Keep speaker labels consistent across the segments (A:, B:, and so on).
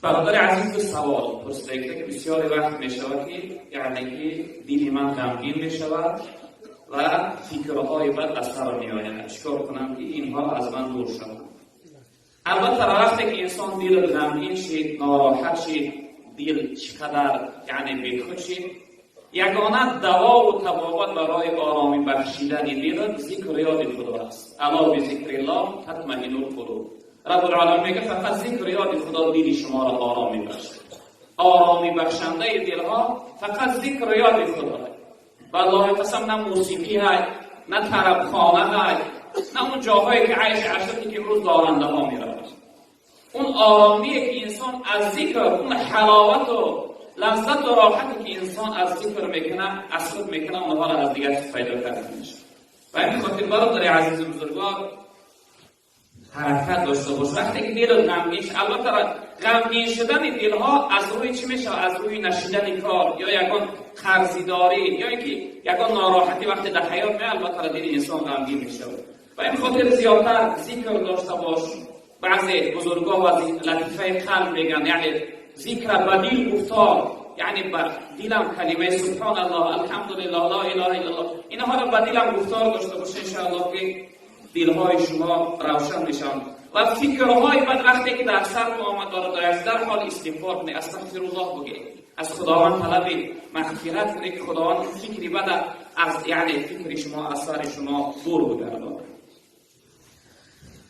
A: برادر عزیز سوال پرسیده که بسیاری وقت می شود که یعنی که دل من غمگین می شود و فکرهای بد از سر می آید. چیکار کنم که اینها از من دور شود؟ البته وقتی که انسان دل غمگین شد، ناراحت شد، دل چقدر یعنی بیخود شد، یگانه دوا و تبابت برای آرامی بخشیدن دل ذکر یاد خدا است. الا بذکر الله تطمئن القلوب. رب العالمین میگه فقط ذکر یاد خدا دل شما را آرامی بخشد. آرامی بخشنده دلها فقط ذکر یاد خدا است. والله قسم نه موسیقی های، نه طربخانه های، نه اون جاهایی که عیش عشقی که روز دارنده ها میرود. اون آرامیه که انسان از ذکر، اون حلاوت و لذت و راحتی که انسان از ذکر میکنه، از خود میکنه، اونها را از دیگر پیدا کرده میشه. و این خاطر برادر عزیز بزرگوار حرکت داشته باش. وقتی که دل غمگین، البته غمگین شدن دلها از روی چی میشه؟ از روی نشیدن کار یا یکان قرضداری یا اینکه یکان ناراحتی وقتی در حیات میاد، البته دل انسان غمگین میشه. و این خاطر زیادتر ذکر داشته باش. بعضی بزرگا و لطیفه قلب میگن یعنی ذکر بدیل گفتار، یعنی با دلم کلمه سبحان الله الحمدلله لا اله الا الله اینها را با دلم گفتار داشته باشه، ان شاء الله که دلهای شما روشن میشن و فکرهای بد وقتی که در سر آمد دارد در حال استغفار کنید، استغفر الله بگید، از خداوند طلب مغفرت کنید که خداوند فکری بد از یعنی فکر شما از سر شما دور بگرداند.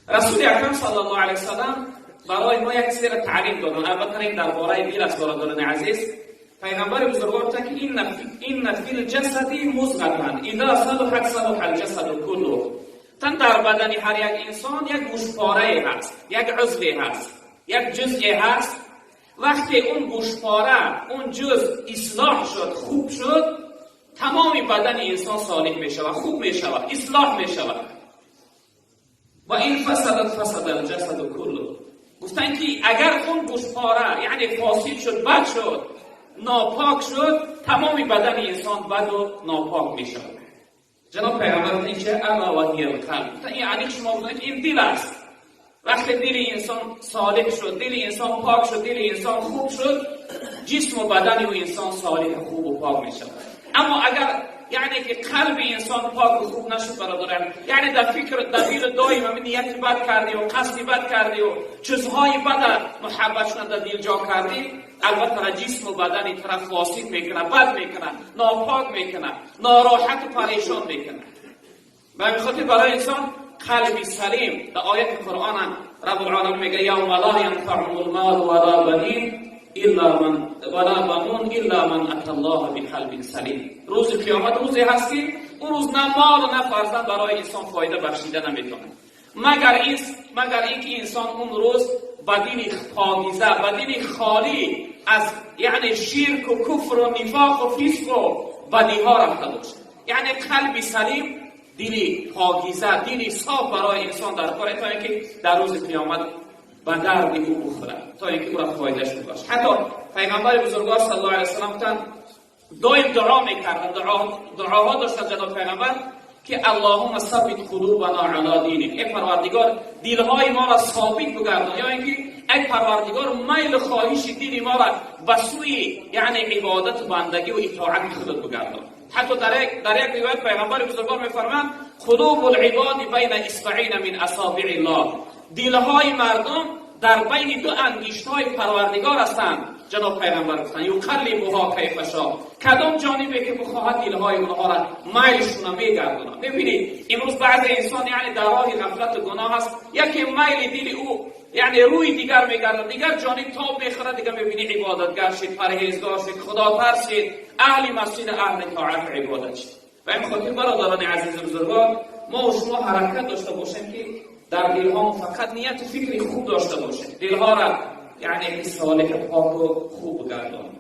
A: رسول اکرم صلی الله علیه وسلم برای ما یک سری تعریف دادن. البته این درباره دل است برادران عزیز. پیغمبر بزرگوار گفت که این فی الجسد مضغه اذا صلحت صلح الجسد كله. تن در بدن هر یک انسان یک گوشپاره هست، یک عضوی هست، یک جزئی هست. وقتی اون گوشپاره، اون جزء اصلاح شد، خوب شد، تمامی بدن انسان صالح می شود، خوب می شود، اصلاح می شود. و این فسد الجسد كله. گفتن که اگر اون گوشپاره یعنی فاسد شد، بد شد، ناپاک شد، تمامی بدن انسان بد و ناپاک می شود. جناب پیغمبر میگه که الا و هی القلب، یعنی شما بگید این دل است. وقتی دل انسان صالح شد، دل انسان پاک شد، دل انسان خوب شد، جسم و بدن و انسان صالح خوب و پاک می شود. اما اگر یعنی که قلب انسان پاک و خوب نشد برادران، یعنی در فکر در دل دائم همین نیت بد کردی و قصد بد کردی و چیزهای بد محبت شدن در دل جا کردی، البته جسم و بدن طرف فاسد میکنه، بد میکنه، ناپاک میکنه، ناراحت و پریشان میکنه. به خاطر برای انسان قلبی سلیم، در آیت قرآن رب العالمین میگه یوم لا ینفع المال ولا بنین الا من اتى الله بقلب سلیم. روز قیامت روزی هست که اون روز نه مال و نه فرزند برای انسان فایده بخشیده نمیتونه، مگر اینکه انسان اون روز بدین پاکیزه، بدین خالی از یعنی شرک و کفر و نفاق و فسق و بدی ها رفته باشه. یعنی قلب سلیم، دلی پاکیزه، دلی صاف برای انسان در کار تا اینکه در روز قیامت به درد او بخوره، تا اینکه او را فایدهش باشه. حتی پیغمبر بزرگوار صلی الله علیه وسلم دائم دعا میکردن، دعاها داشتن جناب پیغمبر که اللهم ثبت قلوبنا علی دینک، ای پروردگار دلهای ما را ثابت بگردان، یا اینکه ای پروردگار میل خواهش دل ما را به سوی یعنی عبادت و بندگی و اطاعت خودت بگردان. حتی در یک روایت پیغمبر بزرگوار میفرمایند قلوب العباد بین اصبعین من اصابع الله، دلهای مردم در بین دو انگشت‌های پروردگار هستند. جناب پیغمبر گفتند یقلبها کیف شاء، کدام جانبی که بخواهد دلهای اونها را میلشون میگردونه. ببینید امروز بعض انسان یعنی در راه غفلت و گناه است، یکی میل دل او یعنی روی دیگر میگردد، دیگر جانب تاب میخوره، دیگر میبینی عبادتگر شد، پرهیزگار شد، خدا ترس شد، اهل مسجد، اهل طاعت عبادت شد. و این خاطر برادران عزیز بزرگوار ما و شما حرکت داشته باشیم که در دلها فقط نیت و فکر خوب داشته باشیم، دلها را یعنی صالح پاک و خوب بگردانیم.